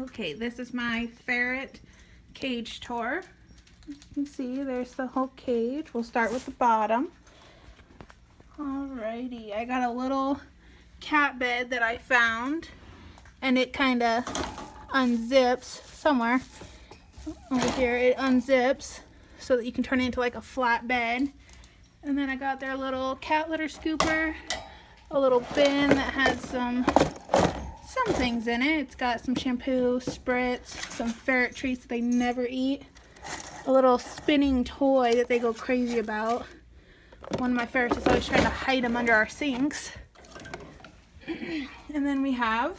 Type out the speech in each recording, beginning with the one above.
Okay, this is my ferret cage tour. You can see there's the whole cage. We'll start with the bottom. Alrighty, I got a little cat bed that I found, and it kind of unzips somewhere over here. It unzips so that you can turn it into like a flat bed. And then I got their little cat litter scooper, a little bin that has some things in it. It's got some shampoo, spritz, some ferret treats that they never eat, a little spinning toy that they go crazy about. One of my ferrets is always trying to hide them under our sinks. And then we have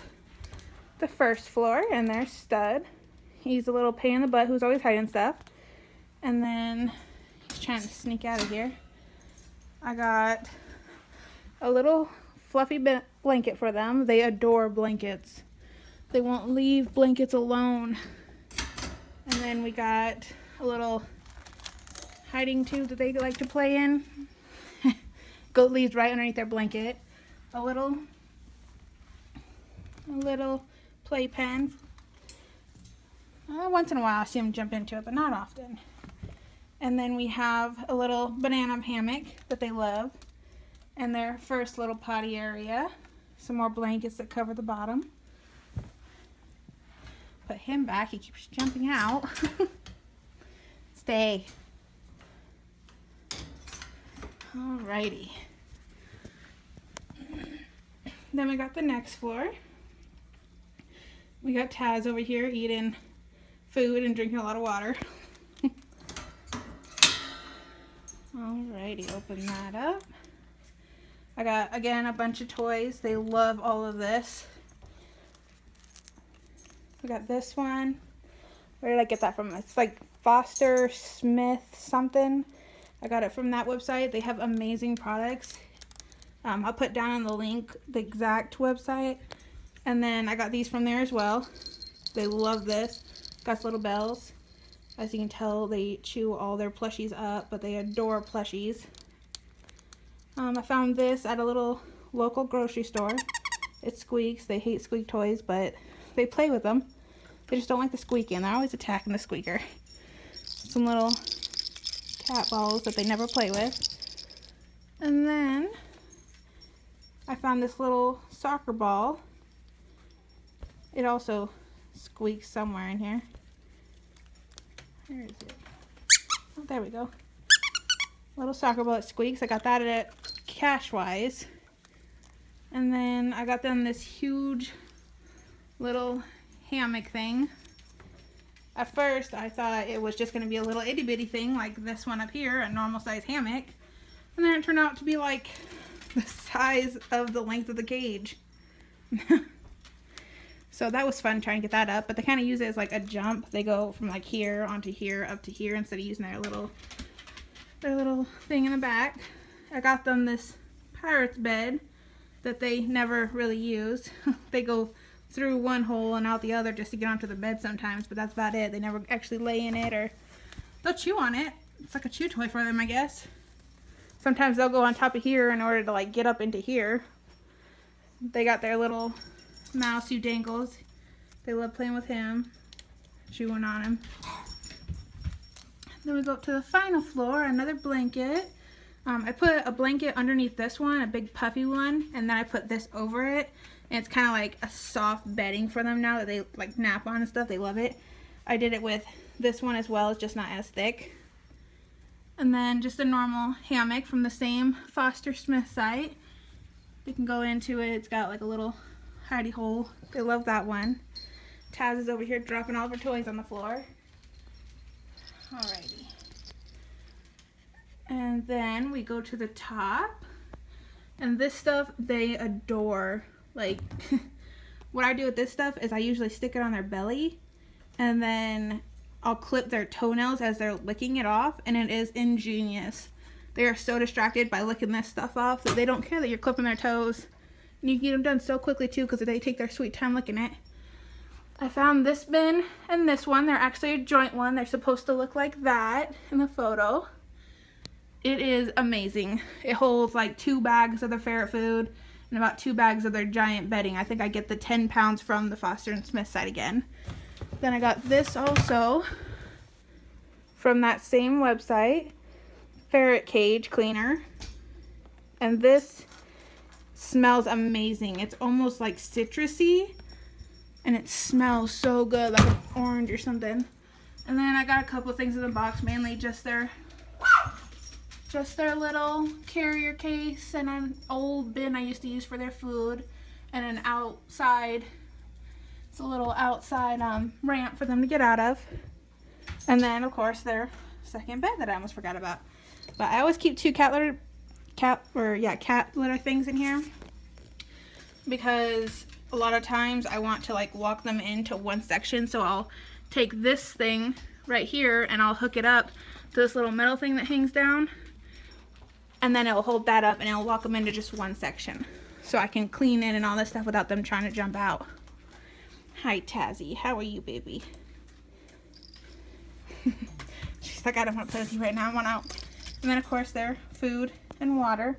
the first floor, and there's Stud. He's a little pain in the butt who's always hiding stuff. And then he's trying to sneak out of here. I got a little fluffy blanket for them. They adore blankets. They won't leave blankets alone. And then we got a little hiding tube that they like to play in. Goat leaves right underneath their blanket. A little playpen. Once in a while I see them jump into it, but not often. And then we have a little banana hammock that they love. And their first little potty area. Some more blankets that cover the bottom. Put him back, he keeps jumping out. Stay. Alrighty. Then we got the next floor. We got Taz over here eating food and drinking a lot of water. Alrighty, open that up. I got, again, a bunch of toys. They love all of this. We got this one. Where did I get that from? It's like Foster Smith something. I got it from that website. They have amazing products. I'll put down in the link the exact website. And then I got these from there as well. They love this. Got little bells. As you can tell, they chew all their plushies up, but they adore plushies. I found this at a little local grocery store. It squeaks. They hate squeak toys, but they play with them. They just don't like the squeaking. They're always attacking the squeaker. Some little cat balls that they never play with. And then I found this little soccer ball. It also squeaks somewhere in here. Where is it? Oh, there we go. Little soccer ball that squeaks. I got that at Cashwise. And then I got them this huge little hammock thing. At first I thought it was just going to be a little itty bitty thing like this one up here, a normal size hammock. And then it turned out to be like the size of the length of the cage. So that was fun trying to get that up, but they kind of use it as like a jump. They go from like here onto here up to here instead of using their little thing in the back. I got them this pirate's bed that they never really use. They go through one hole and out the other just to get onto the bed sometimes, but that's about it. They never actually lay in it, or they'll chew on it. It's like a chew toy for them, I guess. Sometimes they'll go on top of here in order to like get up into here. They got their little mouse who dangles. They love playing with him, chewing on him. Then we go up to the final floor, another blanket. I put a blanket underneath this one, a big puffy one, and then I put this over it. And it's kind of like a soft bedding for them now that they like nap on and stuff. They love it. I did it with this one as well. It's just not as thick. And then just a normal hammock from the same Foster Smith site. You can go into it. It's got like a little hidey hole. They love that one. Taz is over here dropping all of her toys on the floor. Alrighty. And then we go to the top. And this stuff they adore. Like, what I do with this stuff is I usually stick it on their belly. And then I'll clip their toenails as they're licking it off. And it is ingenious. They are so distracted by licking this stuff off that they don't care that you're clipping their toes. And you can get them done so quickly too because they take their sweet time licking it. I found this bin and this one. They're actually a joint one. They're supposed to look like that in the photo. It is amazing. It holds like 2 bags of the ferret food and about 2 bags of their giant bedding. I think I get the 10 pounds from the Foster & Smith side again. Then I got this also from that same website, Ferret cage cleaner. And this smells amazing. It's almost like citrusy, and it smells so good, like an orange or something. And then I got a couple things in the box, mainly just their little carrier case and an old bin I used to use for their food, and an outside, it's a little outside ramp for them to get out of. And then of course their second bed that I almost forgot about. But I always keep 2 cat litter things in here, because a lot of times I want to like walk them into one section. So I'll take this thing right here and I'll hook it up to this little metal thing that hangs down, and then it'll hold that up and it'll lock them into just one section, so I can clean it and all this stuff without them trying to jump out. Hi Tazzy, how are you, baby? She's like, I don't want to play with you right now, I want out. And then of course their food and water.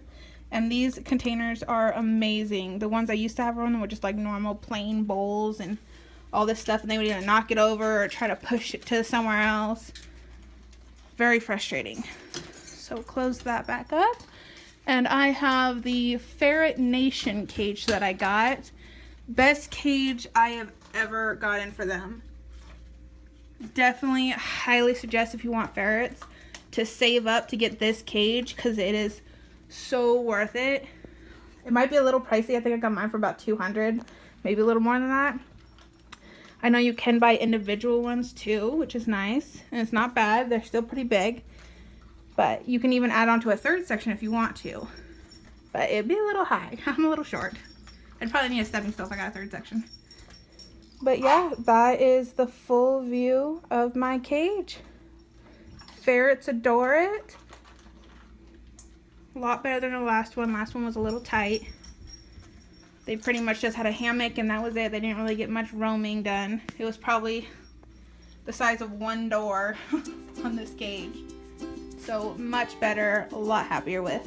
And these containers are amazing. The ones I used to have on them were just like normal plain bowls and all this stuff, and they would either knock it over or try to push it to somewhere else. Very frustrating. So close that back up. And I have the Ferret Nation cage that I got. Best cage I have ever gotten for them. Definitely highly suggest, if you want ferrets, to save up to get this cage, because it is so worth it. It might be a little pricey. I think I got mine for about $200, maybe a little more than that. I know you can buy individual ones too, which is nice, and it's not bad. They're still pretty big, but you can even add on to a third section if you want to, but it'd be a little high. I'm a little short. I'd probably need a stepping stool if I got a third section. But yeah, that is the full view of my cage. Ferrets adore it. A lot better than the last one. Last one was a little tight. They pretty much just had a hammock and that was it. They didn't really get much roaming done. It was probably the size of one door on this cage. So much better, a lot happier with.